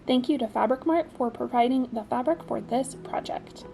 Thank you to Fabric Mart for providing the fabric for this project.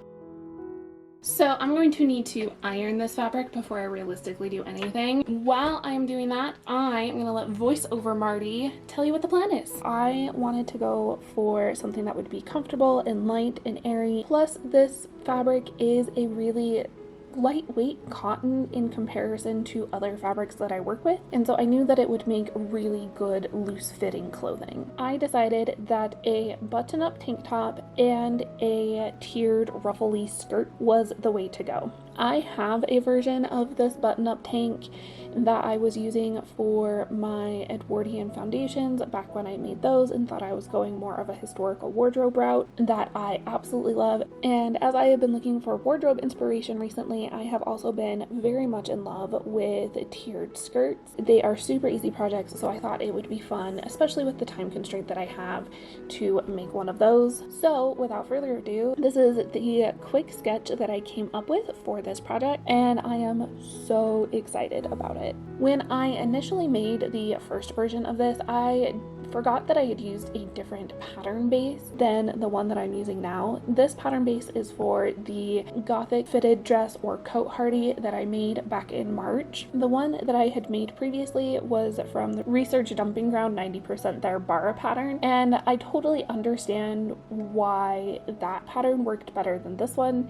So I'm going to need to iron this fabric before I realistically do anything. While I'm doing that, I am gonna let voiceover Marty tell you what the plan is. I wanted to go for something that would be comfortable and light and airy. Plus this fabric is a really lightweight cotton in comparison to other fabrics that I work with, and so I knew that it would make really good loose fitting clothing. I decided that a button-up tank top and a tiered ruffly skirt was the way to go. I have a version of this button-up tank that I was using for my Edwardian foundations back when I made those and thought I was going more of a historical wardrobe route that I absolutely love. And as I have been looking for wardrobe inspiration recently, I have also been very much in love with tiered skirts. They are super easy projects, so I thought it would be fun, especially with the time constraint that I have, to make one of those. So without further ado, this is the quick sketch that I came up with for this project, and I am so excited about it. When I initially made the first version of this, I forgot that I had used a different pattern base than the one that I'm using now. This pattern base is for the gothic fitted dress or coat hardy that I made back in March. The one that I had made previously was from the Research Dumping Ground 90% There Bara pattern, and I totally understand why that pattern worked better than this one.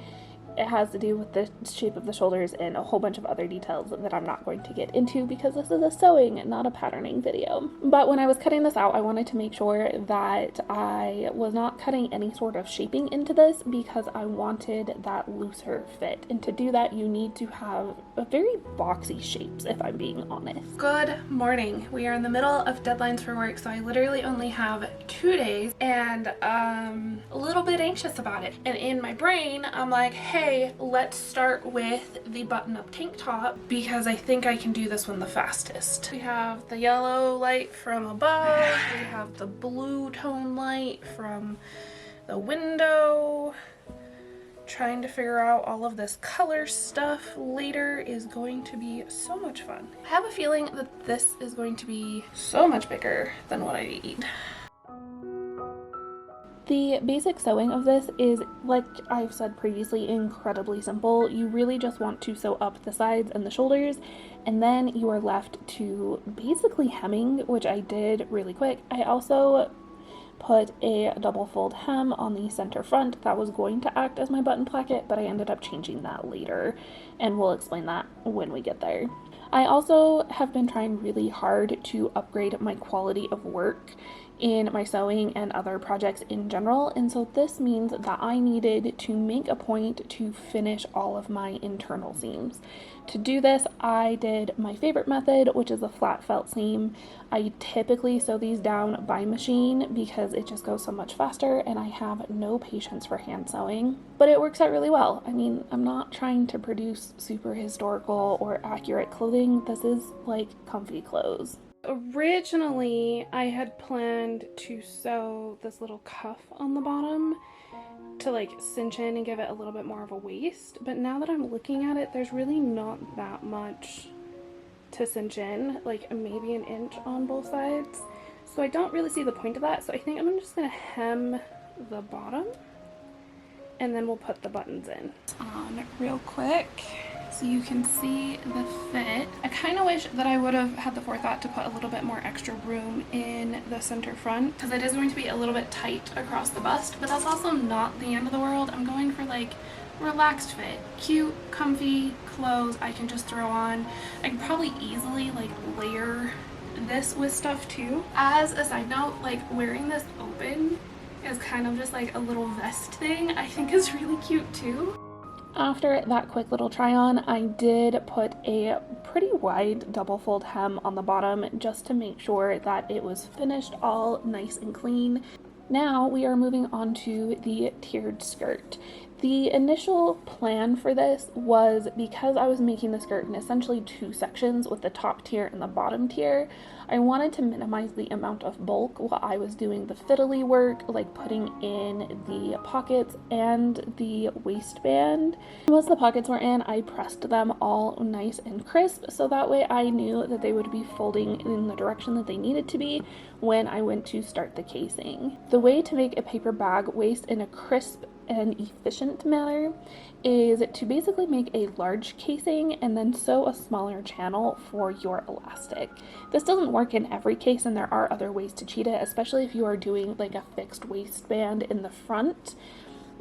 It has to do with the shape of the shoulders and a whole bunch of other details that I'm not going to get into because this is a sewing, not a patterning video. But when I was cutting this out, I wanted to make sure that I was not cutting any sort of shaping into this because I wanted that looser fit. And to do that, you need to have a very boxy shapes, if I'm being honest. Good morning. We are in the middle of deadlines for work, so I literally only have 2 days, and a little bit anxious about it. And in my brain, I'm like, hey, let's start with the button-up tank top because I think I can do this one the fastest. We have the yellow light from above, we have the blue tone light from the window. Trying to figure out all of this color stuff later is going to be so much fun. I have a feeling that this is going to be so much bigger than what I need. The basic sewing of this is, like I've said previously, incredibly simple. You really just want to sew up the sides and the shoulders, and then you are left to basically hemming, which I did really quick. I also put a double fold hem on the center front that was going to act as my button placket, but I ended up changing that later, and we'll explain that when we get there. I also have been trying really hard to upgrade my quality of work in my sewing and other projects in general, and so this means that I needed to make a point to finish all of my internal seams. To do this, I did my favorite method, which is a flat felt seam. I typically sew these down by machine because it just goes so much faster and I have no patience for hand sewing, but it works out really well. I mean, I'm not trying to produce super historical or accurate clothing. This is like comfy clothes. Originally, I had planned to sew this little cuff on the bottom to like cinch in and give it a little bit more of a waist, but now that I'm looking at it, there's really not that much to cinch in, like maybe an inch on both sides, so I don't really see the point of that. So I think I'm just gonna hem the bottom and then we'll put the buttons in. On real quick so you can see the fit. I kind of wish that I would have had the forethought to put a little bit more extra room in the center front because it is going to be a little bit tight across the bust, but that's also not the end of the world. I'm going for like relaxed fit, cute, comfy clothes I can just throw on. I can probably easily like layer this with stuff too. As a side note, like wearing this open is kind of just like a little vest thing I think is really cute too. After that quick little try on, I did put a pretty wide double fold hem on the bottom just to make sure that it was finished all nice and clean. Now we are moving on to the tiered skirt. The initial plan for this was, because I was making the skirt in essentially 2 sections with the top tier and the bottom tier, I I wanted to minimize the amount of bulk while I was doing the fiddly work, like putting in the pockets and the waistband. Once the pockets were in, I pressed them all nice and crisp, so that way I knew that they would be folding in the direction that they needed to be when I went to start the casing. The way to make a paper bag waist in a crisp and efficient manner is to basically make a large casing and then sew a smaller channel for your elastic. This doesn't work in every case, and there are other ways to cheat it, especially if you are doing like a fixed waistband in the front.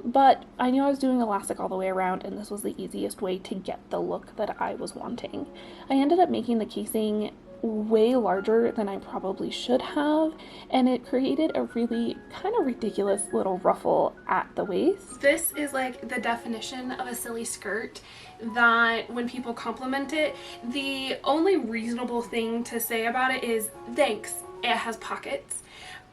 But I knew I was doing elastic all the way around, and this was the easiest way to get the look that I was wanting. I ended up making the casing way larger than I probably should have, and it created a really kind of ridiculous little ruffle at the waist. This is like the definition of a silly skirt that when people compliment it, the only reasonable thing to say about it is thanks, it has pockets.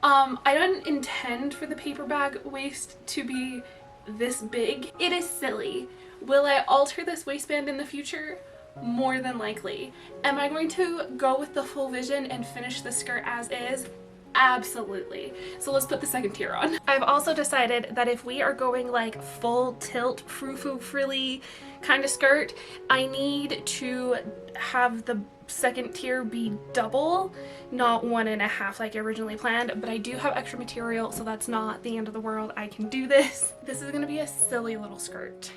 I didn't intend for the paper bag waist to be this big. It is silly. Will I alter this waistband in the future? More than likely. Am I going to go with the full vision and finish the skirt as is? Absolutely. So let's put the second tier on. I've also decided that if we are going like full tilt frou-frou frilly kind of skirt, I need to have the second tier be double, not 1.5 like originally planned, but I do have extra material, so that's not the end of the world. I can do this. This is gonna be a silly little skirt.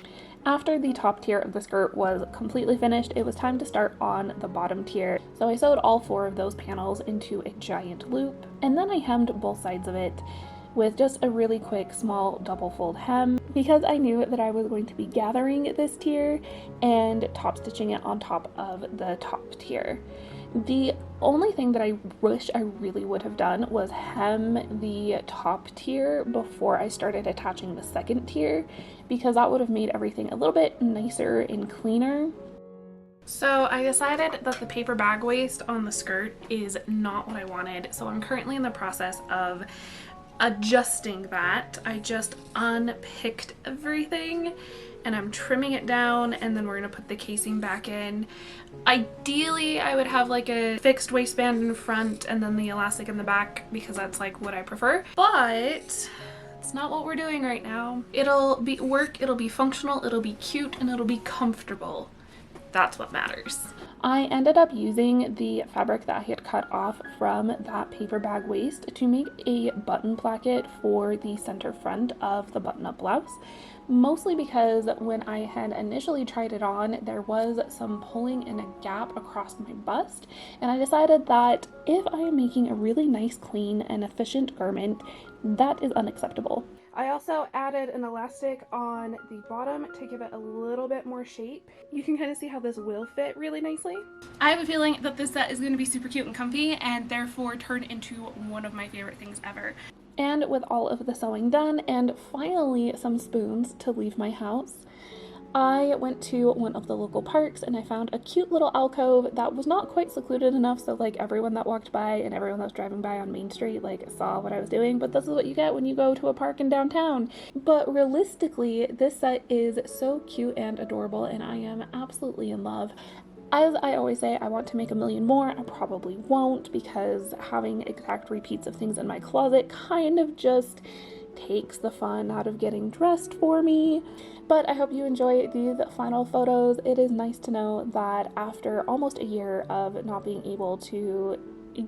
After the top tier of the skirt was completely finished, it was time to start on the bottom tier. So I sewed all 4 of those panels into a giant loop, and then I hemmed both sides of it with just a really quick small double fold hem, because I knew that I was going to be gathering this tier and top stitching it on top of the top tier. The only thing that I wish I really would have done was hem the top tier before I started attaching the second tier, because that would have made everything a little bit nicer and cleaner. So I decided that the paper bag waist on the skirt is not what I wanted, so I'm currently in the process of adjusting that. I just unpicked everything and I'm trimming it down, and then we're gonna put the casing back in. Ideally, I would have like a fixed waistband in front and then the elastic in the back, because that's like what I prefer, but it's not what we're doing right now. It'll be work, it'll be functional, it'll be cute, and it'll be comfortable. That's what matters. I ended up using the fabric that I had cut off from that paper bag waist to make a button placket for the center front of the button-up blouse, mostly because when I had initially tried it on, there was some pulling and a gap across my bust, and I decided that if I am making a really nice, clean, and efficient garment, that is unacceptable. I also added an elastic on the bottom to give it a little bit more shape. You can kind of see how this will fit really nicely. I have a feeling that this set is going to be super cute and comfy, and therefore turn into one of my favorite things ever. And with all of the sewing done and finally some spoons to leave my house, I went to one of the local parks and I found a cute little alcove that was not quite secluded enough so like everyone that walked by and everyone that was driving by on Main Street like saw what I was doing, but this is what you get when you go to a park in downtown. But realistically, this set is so cute and adorable and I am absolutely in love. As I always say, I want to make a million more. I probably won't, because having exact repeats of things in my closet kind of just takes the fun out of getting dressed for me. But I hope you enjoy these final photos. It is nice to know that after almost a year of not being able to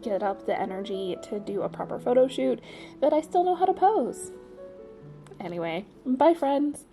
get up the energy to do a proper photo shoot, that I still know how to pose. Anyway, bye friends!